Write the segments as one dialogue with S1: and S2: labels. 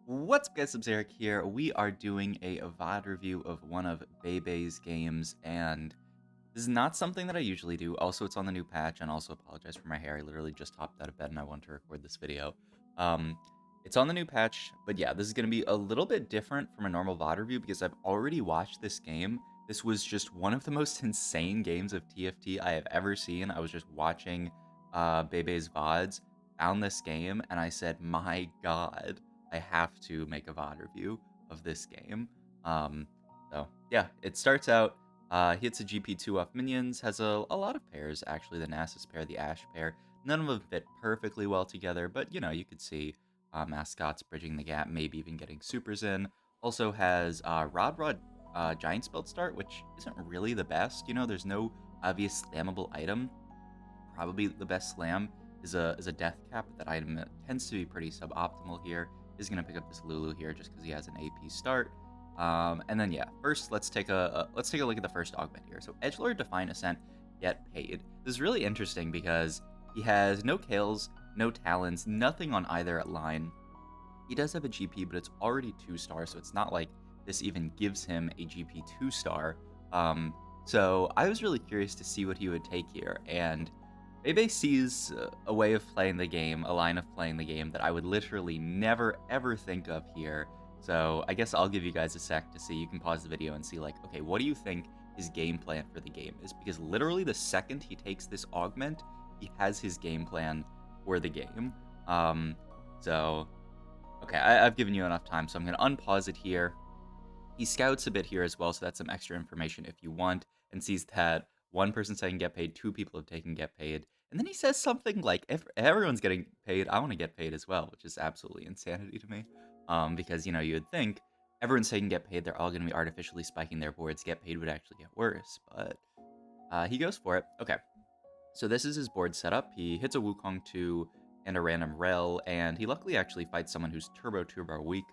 S1: What's up, guys? It's Eric here. We are doing a VOD review of one of Bebe's games, and this is not something that I usually do. Also, it's on the new patch, and also apologize for my hair. I literally just hopped out of bed and I wanted to record this video. Um, it's on the new patch, but yeah, this is going to be a little bit different from a normal VOD review because I've already watched this game. This was just one of the most insane games of TFT I have ever seen. I was just watching Bebe's VODs, found this game, and I said, my God, I have to make a VOD review of this game. So yeah, it starts out, hits a GP2 off minions, has a lot of pairs, actually, the Nasus pair, the Ashe pair. None of them fit perfectly well together, but you know, you could see mascots bridging the gap, maybe even getting supers in. Also has Rod Giant Spelled Start, which isn't really the best. You know, there's no obvious slammable item. Probably the best slam is a death cap. That item tends to be pretty suboptimal here. Is going to pick up this Lulu here just because he has an AP start. And then yeah, first let's take a look at the first augment here. So Edgelord, Define, Ascent, Get Paid. This is really interesting because he has no Kales, no Talons, nothing on either line. He does have a GP, but it's already 2-star, so it's not like this even gives him a GP 2-star. So I was really curious to see what he would take here, and Bebe sees a way of playing the game, a line of playing the game that I would literally never ever think of here. So I guess I'll give you guys a sec to see. You can pause the video and see, like, okay, what do you think his game plan for the game is? Because literally the second he takes this augment, he has his game plan for the game. So okay, I've given you enough time, so I'm going to unpause it here. He scouts a bit here as well, so that's some extra information if you want, and sees that one person's saying get paid, 2 people have taken get paid. And then he says something like, if everyone's getting paid, I want to get paid as well, which is absolutely insanity to me. Because, you know, you would think everyone's taking get paid, they're all going to be artificially spiking their boards. Get paid would actually get worse, but he goes for it. Okay, so this is his board setup. He hits a Wukong 2 and a random Rel, and he luckily actually fights someone who's turbo weak,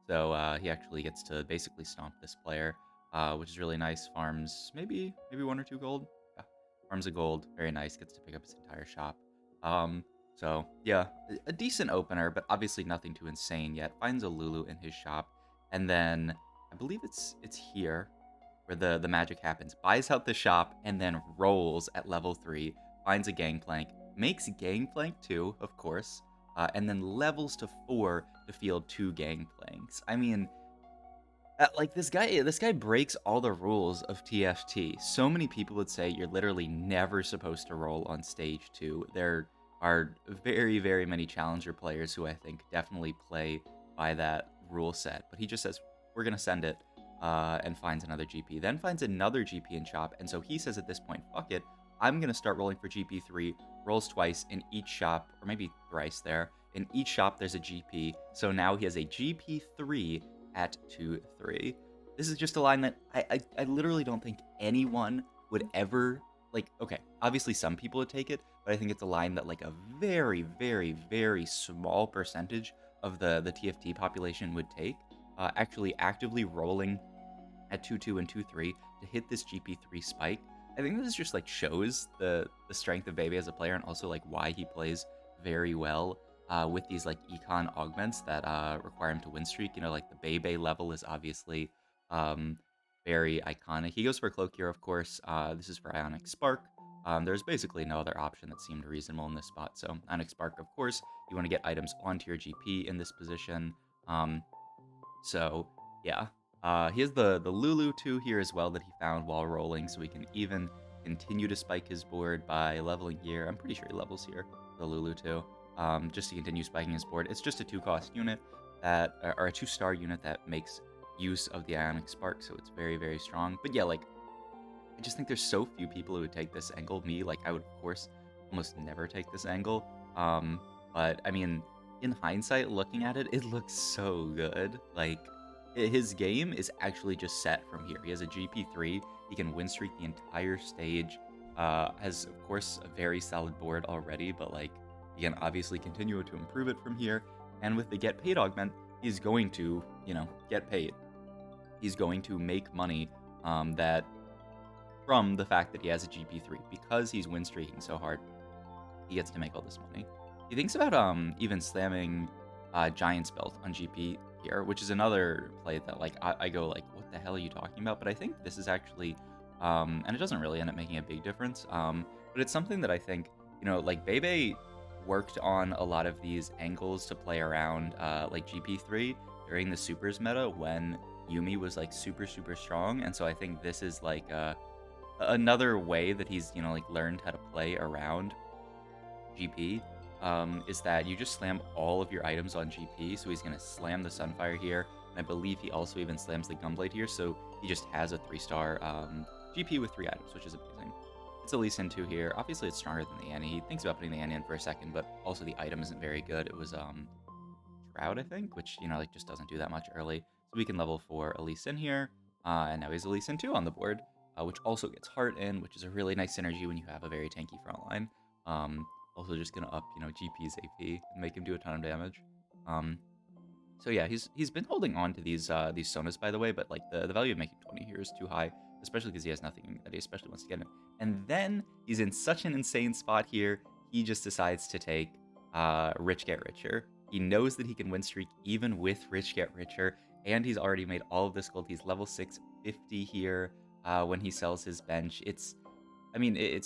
S1: so he actually gets to basically stomp this player, which is really nice. Farms maybe 1 or 2 gold. Yeah, farms a gold, very nice. Gets to pick up his entire shop. So yeah, a decent opener, but obviously nothing too insane yet. Finds a Lulu in his shop, and then I believe it's here where the magic happens. Buys out the shop and then rolls at level 3. Finds a gangplank, makes gangplank 2, of course, and then levels to 4 to field 2 gangplanks. I mean, like this guy breaks all the rules of TFT. So many people would say you're literally never supposed to roll on stage 2. There are very many challenger players who I think definitely play by that rule set, but he just says we're gonna send it, and finds another GP, then finds another GP in shop, and so he says at this point, fuck it, I'm going to start rolling for GP3, rolls twice in each shop, or maybe thrice there. In each shop, there's a GP, so now he has a GP3 at 2-3. This is just a line that I literally don't think anyone would ever, like, okay, obviously some people would take it, but I think it's a line that, like, a very small percentage of the TFT population would take. Actually actively rolling at 2-2 and 2-3 to hit this GP3 spike. I think this just like shows the strength of Bebe as a player, and also like why he plays very well with these like econ augments that require him to win streak. You know, like the Bebe level is obviously very iconic. He goes for Cloak here, of course. This is for Ionic Spark. There's basically no other option that seemed reasonable in this spot. So Ionic Spark, of course, you want to get items onto your GP in this position. So yeah, he has the Lulu 2 here as well that he found while rolling, so he can even continue to spike his board by leveling here. I'm pretty sure he levels here, the Lulu 2, just to continue spiking his board. It's just a 2-cost unit that, or a 2-star unit that makes use of the Ionic Spark, so it's very strong. But yeah, like, I just think there's so few people who would take this angle. Me, like, I would, of course, almost never take this angle. But, I mean, in hindsight, looking at it, it looks so good. Like, his game is actually just set from here. He has a GP3. He can win streak the entire stage. Has, of course, a very solid board already, but, like, he can obviously continue to improve it from here. And with the Get Paid augment, he's going to, you know, get paid. He's going to make money that from the fact that he has a GP3. Because he's win streaking so hard, he gets to make all this money. He thinks about even slamming Giant Spelt on GP here, which is another play that like I go like, what the hell are you talking about? But I think this is actually, and it doesn't really end up making a big difference. But it's something that I think, like Bebe worked on a lot of these angles to play around like GP3 during the supers meta when Yumi was like super strong, and so I think this is like another way that he's like learned how to play around GP, is that you just slam all of your items on GP. So he's gonna slam the Sunfire here, and I believe he also even slams the Gunblade here. So he just has a 3-star GP with 3 items, which is amazing. It's a Lee Sin 2 here. Obviously, it's stronger than the Annie. He thinks about putting the Annie in for a second, but also the item isn't very good. It was Shroud, I think, which, like just doesn't do that much early. So we can level for a Lee Sin here, and now he's a Lee Sin 2 on the board, which also gets Heart in, which is a really nice synergy when you have a very tanky front line. Also just gonna up, GP's AP and make him do a ton of damage. So yeah, he's been holding on to these Sonas, by the way, but like the value of making 20 here is too high, especially because he has nothing that he especially wants to get in. And then he's in such an insane spot here, he just decides to take Rich Get Richer. He knows that he can win streak even with Rich Get Richer, and he's already made all of this gold. He's level 650 here when he sells his bench. It's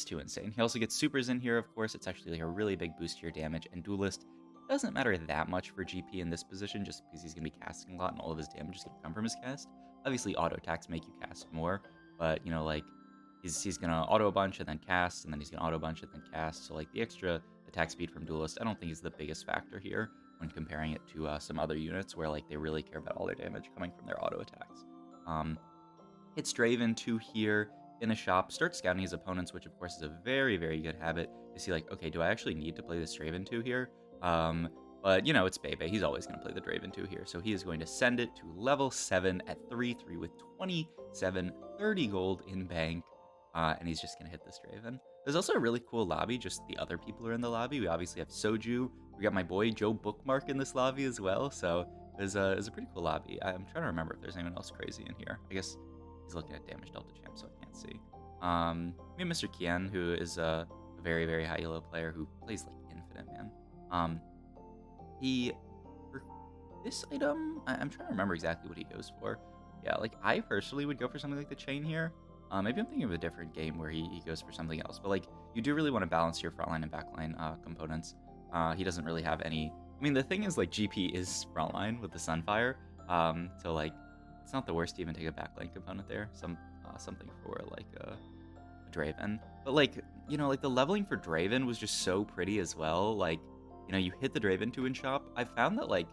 S1: too insane. He also gets supers in here, of course. It's actually like a really big boost to your damage, and Duelist doesn't matter that much for GP in this position, just because he's going to be casting a lot, and all of his damage is going to come from his cast. Obviously, auto attacks make you cast more, but, like, he's going to auto a bunch and then cast, and then he's going to auto a bunch and then cast, so, like, the extra attack speed from Duelist, I don't think is the biggest factor here when comparing it to some other units where, like, they really care about all their damage coming from their auto attacks. Hits Draven 2 here in a shop, start scouting his opponents, which of course is a very, very good habit to see like, okay, do I actually need to play this Draven 2 here? But it's Bebe. He's always going to play the Draven 2 here. So he is going to send it to level 7 at 3-3 with 30 gold in bank. And he's just going to hit this Draven. There's also a really cool lobby. Just the other people are in the lobby. We obviously have Soju. We got my boy Joe Bookmark in this lobby as well. So it's a pretty cool lobby. I'm trying to remember if there's anyone else crazy in here. I guess he's looking at damage delta champ, so I can't see. We have Mr. Kian, who is a very, very high elo player who plays like infinite, man. For this item, I'm trying to remember exactly what he goes for. Yeah, like I personally would go for something like the chain here. Maybe I'm thinking of a different game where he goes for something else. But like, you do really want to balance your frontline and backline components. He doesn't really have any. The thing is like GP is frontline with the Sunfire. So like, it's not the worst to even take a backline component there. Something for like a Draven. But like, like the leveling for Draven was just so pretty as well. Like, you hit the Draven 2 in shop. I found that like,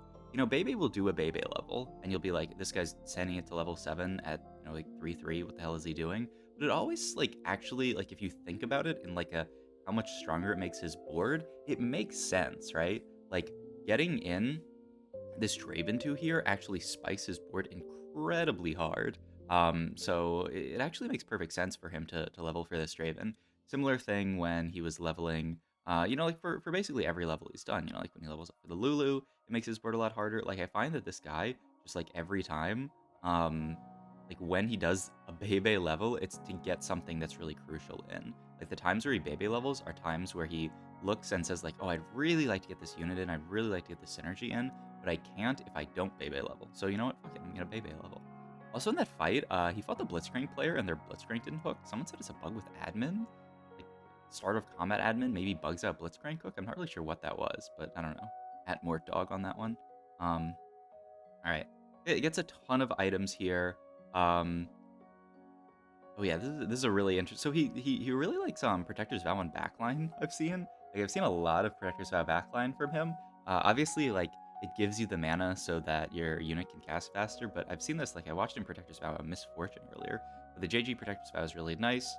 S1: Bebe will do a Bebe level, and you'll be like, this guy's sending it to level 7 at, like 3-3. What the hell is he doing? But it always like actually like if you think about it in like how much stronger it makes his board, it makes sense, right? Like getting in this Draven 2 here actually spikes his board incredibly hard. So it actually makes perfect sense for him to level for this Draven. Similar thing when he was leveling, like for basically every level he's done, like when he levels up for the Lulu, it makes his board a lot harder. Like I find that this guy, just like every time, like when he does a Bebe level, it's to get something that's really crucial in. Like the times where he Bebe levels are times where he looks and says like, oh, I'd really like to get this unit in, I'd really like to get the synergy in, but I can't if I don't Bebe level. So you know what, fuck it, I'm gonna Bebe level. Also in that fight, he fought the Blitzcrank player and their Blitzcrank didn't hook. Someone said it's a bug with admin, like start of combat admin maybe bugs out Blitzcrank hook. I'm not really sure what that was, but I don't know. At Mort Dog on that one. All right, it gets a ton of items here. Oh yeah, this is a really interesting. So he really likes Protector's Vow on backline. I've seen a lot of Protector's Vow backline from him. Obviously like it gives you the mana so that your unit can cast faster, but I've seen this, like I watched him Protector's Vow a Misfortune earlier, but the JG Protector's Vow is really nice.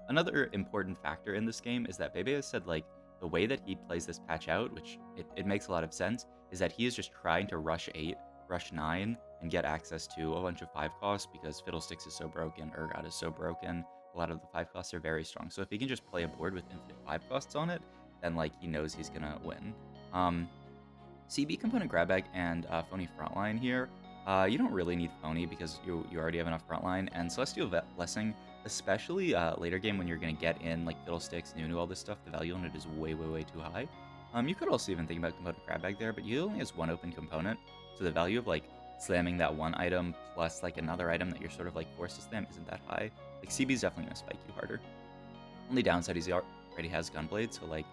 S1: Another important factor in this game is that Bebe has said like the way that he plays this patch out, which it makes a lot of sense, is that he is just trying to rush 8, rush 9, and get access to a bunch of 5 costs because Fiddlesticks is so broken, Urgot is so broken, a lot of the 5 costs are very strong. So if he can just play a board with infinite 5 costs on it, then like he knows he's gonna win. CB component grab bag and Phony frontline here. You don't really need Phony because you already have enough frontline, and Celestial Blessing, especially later game when you're going to get in like Fiddlesticks, Nunu, all this stuff, the value on it is way, way, way too high. You could also even think about component grab bag there, but he only has one open component, so the value of like slamming that one item plus like another item that you're sort of like forced to slam isn't that high. Like CB's definitely gonna spike you harder. Only downside is he already has Gunblade, so like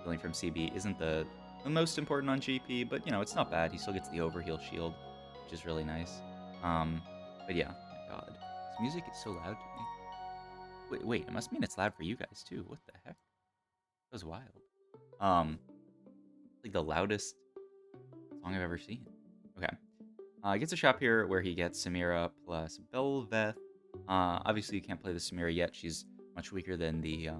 S1: healing from CB isn't the most important on GP, but you know, it's not bad. He still gets the overheal shield, which is really nice. But yeah, my god. This music is so loud to me. Wait, it must mean it's loud for you guys too. What the heck? That was wild. Like the loudest song I've ever seen. Okay. Gets a shop here where he gets Samira plus Belveth. Obviously, you can't play the Samira yet. She's much weaker than the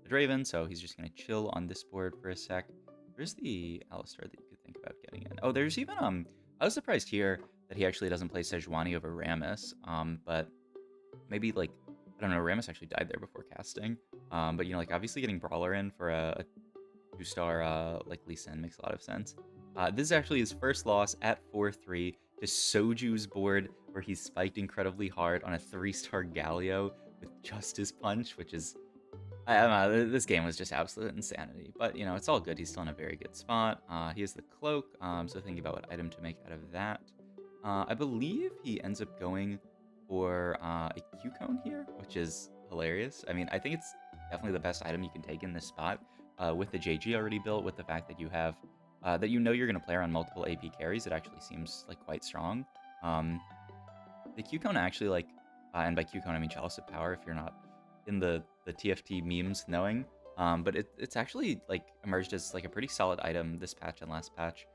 S1: Draven, so he's just going to chill on this board for a sec. Where's the Alistar that you could think about getting in? Oh, there's even... I was surprised here that he actually doesn't play Sejuani over Rammus, but maybe, like... I don't know, Rammus actually died there before casting. But, you know, like, obviously getting Brawler in for a 2-star, like, Lee Sin makes a lot of sense. This is actually his first loss at 4-3 to Soju's board, where he's spiked incredibly hard on a 3-star Galio with Justice Punch, which is... I don't know, this game was just absolute insanity. But, you know, it's all good. He's still in a very good spot. He has the Cloak, so thinking about what item to make out of that. I believe he ends up going for a Q-Cone here, which is hilarious. I mean, I think it's definitely the best item you can take in this spot. With the JG already built, with the fact that you have... that you know you're going to play around multiple AP carries, it actually seems like quite strong. The Q-Cone actually, like... and by Q-Cone, I mean Chalice of Power, if you're not in the TFT memes knowing. But it's actually, like, emerged as, like, a pretty solid item this patch and last patch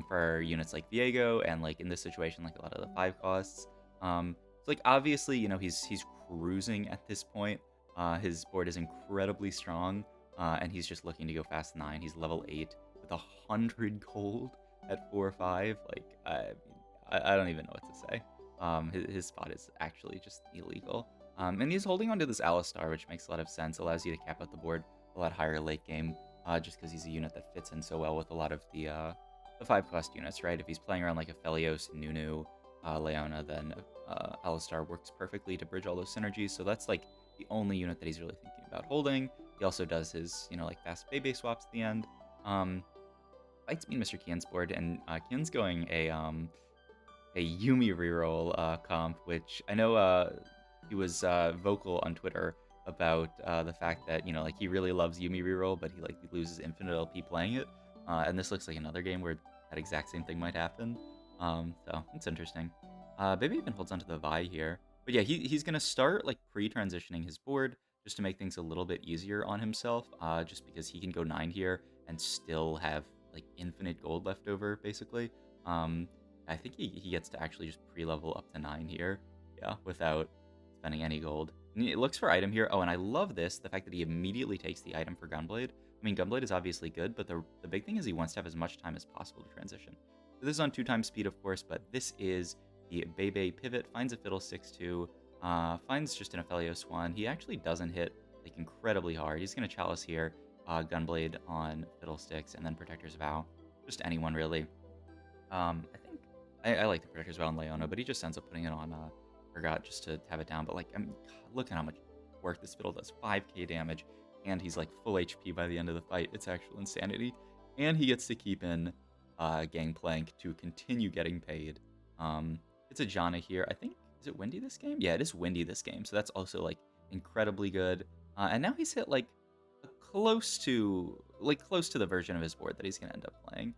S1: for units like Viego, and, like, in this situation, like, a lot of the 5 costs. So, like, obviously, you know, he's cruising at this point. His board is incredibly strong, and he's just looking to go fast 9. He's level 8 with 100 gold at 4-5. Like, I don't even know what to say. His spot is actually just illegal. And he's holding onto this Alistar, which makes a lot of sense. Allows you to cap out the board a lot higher late game, just because he's a unit that fits in so well with a lot of the 5-cost units, right? If he's playing around like a Felios, Nunu, Leona, then Alistar works perfectly to bridge all those synergies. So that's like the only unit that he's really thinking about holding. He also does his, you know, like fast Bebe swaps at the end. Fights me Mr. Kian's board, and Kian's going a Yuumi reroll comp, which I know he was vocal on Twitter about the fact that, you know, like he really loves Yuumi reroll, but he loses infinite LP playing it. And this looks like another game where that exact same thing might happen. So it's interesting. Bebe even holds onto the Vi here. But yeah, he's going to start like pre-transitioning his board just to make things a little bit easier on himself, just because he can go 9 here and still have like infinite gold left over, basically. I think he gets to actually just pre-level up to 9 here, yeah, without spending any gold. And it looks for item here. Oh, and I love this, the fact that he immediately takes the item for Gunblade. I mean, Gunblade is obviously good, but the big thing is he wants to have as much time as possible to transition. So this is on 2x speed, of course, but this is the Bebe pivot, finds a Fiddlesticks 2, finds just an Aphelios 1. He actually doesn't hit like incredibly hard. He's going to Chalice here, Gunblade on Fiddlesticks, and then Protector's Vow. Just anyone, really. I think I like the Protector's Vow on Leona, but he just ends up putting it on Forgot just to have it down. But like, look at how much work this Fiddle does. 5k damage, and he's like full HP by the end of the fight. It's actual insanity. And he gets to keep in Gangplank to continue getting paid. It's a Janna here. I think, is it windy this game? Yeah, it is windy this game. So that's also like incredibly good. And now he's hit like close to the version of his board that he's gonna end up playing.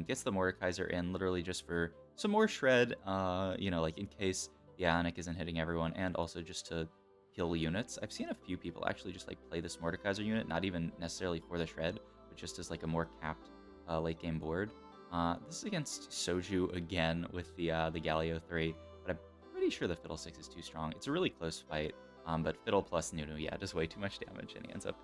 S1: Gets the Mordekaiser in literally just for some more shred, you know, like in case the Ionic isn't hitting everyone, and also just to kill units. I've seen a few people actually just like play this Mordekaiser unit, not even necessarily for the shred, but just as like a more capped late game board. This is against Soju again with the Galio 3, but I'm pretty sure the Fiddlesticks is too strong. It's a really close fight, but Fiddle plus Nunu, yeah, does way too much damage, and he ends up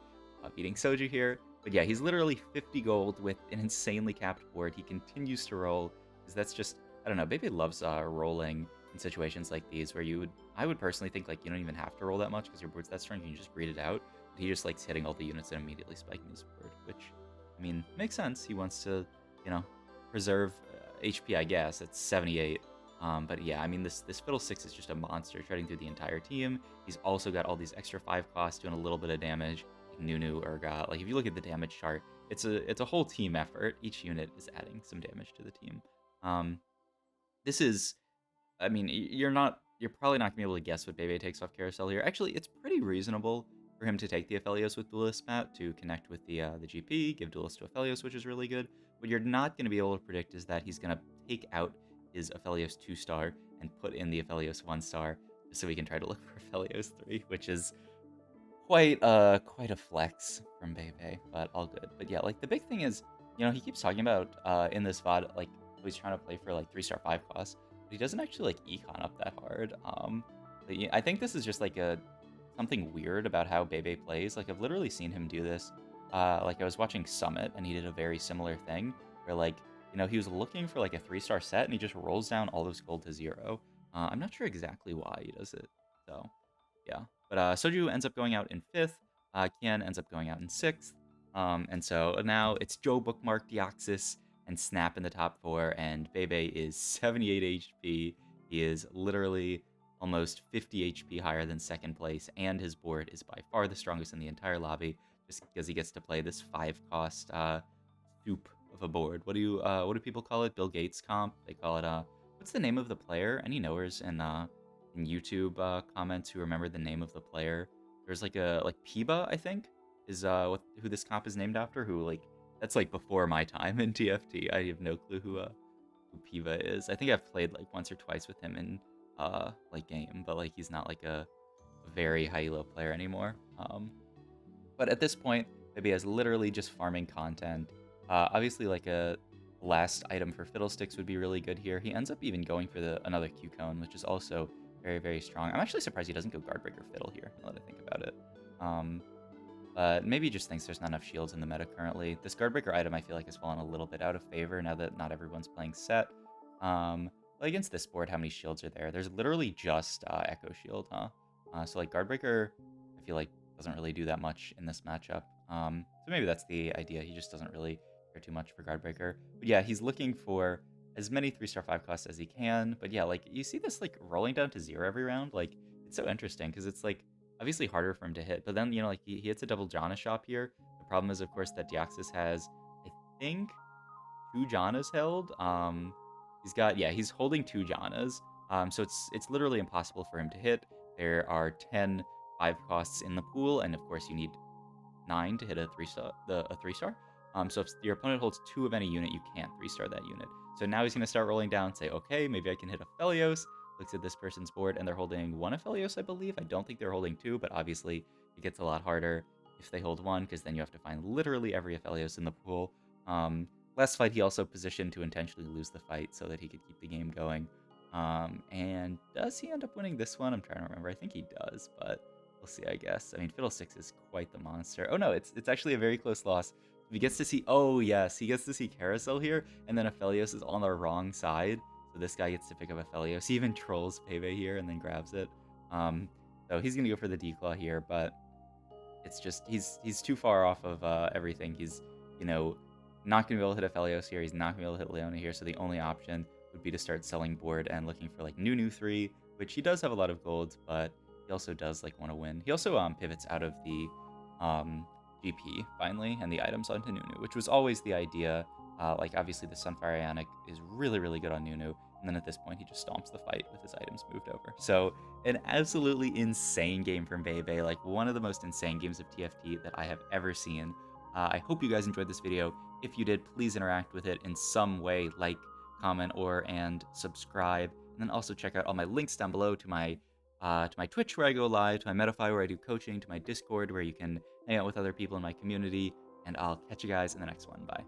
S1: beating Soju here. But yeah, he's literally 50 gold with an insanely capped board. He continues to roll, because that's just, I don't know, Bebe loves rolling in situations like these where I would personally think like you don't even have to roll that much because your board's that strong, you can just read it out. But he just likes hitting all the units and immediately spiking his board, which, I mean, makes sense. He wants to, you know, preserve HP, I guess. It's 78. But yeah, I mean, this Fiddlesticks is just a monster, shredding through the entire team. He's also got all these extra 5 costs doing a little bit of damage. Nunu, Urgot. Like, if you look at the damage chart, it's a whole team effort. Each unit is adding some damage to the team. Um, this is, I mean, you're probably not gonna be able to guess what Bebe takes off Carousel here. Actually, it's pretty reasonable for him to take the Aphelios with Duelist Mat to connect with the GP, give Duelist to Aphelios, which is really good. What you're not gonna be able to predict is that he's gonna take out his Aphelios 2-star and put in the Aphelios 1-star, just so we can try to look for Aphelios 3, which is quite a flex from Bebe, but all good. But yeah, like the big thing is, he keeps talking about in this VOD, like he's trying to play for like 3-star 5 costs, but he doesn't actually like econ up that hard. But yeah, I think this is just like something weird about how Bebe plays. Like I've literally seen him do this. Like I was watching Summit and he did a very similar thing where like, he was looking for like a 3-star set and he just rolls down all of his gold to 0. I'm not sure exactly why he does it, so yeah. But Soju ends up going out in 5th. Kian ends up going out in 6th. And so now it's Joe Bookmark, Deoxys, and Snap in the top 4. And Bebe is 78 HP. He is literally almost 50 HP higher than 2nd place. And his board is by far the strongest in the entire lobby, just because he gets to play this 5-cost soup of a board. What do people call it? Bill Gates comp? They call it, what's the name of the player? Any knowers in YouTube comments who remember the name of the player? There's like Piba, I think, is who this comp is named after. Who like that's like before my time in TFT. I have no clue who Piba is. I think I've played like once or twice with him in like game, but like he's not like a very high elo player anymore. But at this point, maybe as literally just farming content. Obviously, like a last item for Fiddlesticks would be really good here. He ends up even going for another Q cone, which is also very, very strong. I'm actually surprised he doesn't go Guardbreaker Fiddle here, now that I think about it. But maybe he just thinks there's not enough shields in the meta currently. This Guardbreaker item I feel like has fallen a little bit out of favor now that not everyone's playing set. But against this board, how many shields are there? There's literally just Echo Shield, huh? So like Guardbreaker, I feel like doesn't really do that much in this matchup. So maybe that's the idea. He just doesn't really care too much for Guardbreaker. But yeah, he's looking for as many 3-star 5 costs as he can. But yeah, like you see this like rolling down to 0 every round. Like it's so interesting because it's like obviously harder for him to hit. But then, like he hits a double Janna shop here. The problem is, of course, that Deoxys has, I think, 2 Jannas held. He's holding 2 Jannas. So it's literally impossible for him to hit. There are 10 5 costs in the pool, and of course you need 9 to hit a 3-star. So if your opponent holds 2 of any unit, you can't 3-star that unit. So now he's gonna start rolling down, say, okay, maybe I can hit Aphelios. Looks at this person's board, and they're holding 1 Aphelios, I believe. I don't think they're holding 2, but obviously it gets a lot harder if they hold 1, because then you have to find literally every Aphelios in the pool. Last fight, he also positioned to intentionally lose the fight so that he could keep the game going. And does he end up winning this one? I'm trying to remember. I think he does, but we'll see, I guess. I mean, Fiddlesticks is quite the monster. Oh no, it's actually a very close loss. He gets to see, oh yes, he gets to see Carousel here, and then Aphelios is on the wrong side. So this guy gets to pick up Aphelios. He even trolls Bebe here and then grabs it. So he's gonna go for the declaw here, but it's just he's too far off of everything. He's not gonna be able to hit Aphelios here. He's not gonna be able to hit Leona here. So the only option would be to start selling board and looking for like Nunu 3, which he does have a lot of golds, but he also does like want to win. He also pivots out of the GP finally and the items onto Nunu, which was always the idea. Like obviously the Sunfire Ionic is really, really good on Nunu, and then at this point he just stomps the fight with his items moved over. So an absolutely insane game from Bebe, like one of the most insane games of TFT that I have ever seen. I hope you guys enjoyed this video. If you did, please interact with it in some way, like, comment, and subscribe. And then also check out all my links down below to my Twitch where I go live, to my Metafy where I do coaching, to my Discord where you can hang out with other people in my community. And I'll catch you guys in the next one. Bye.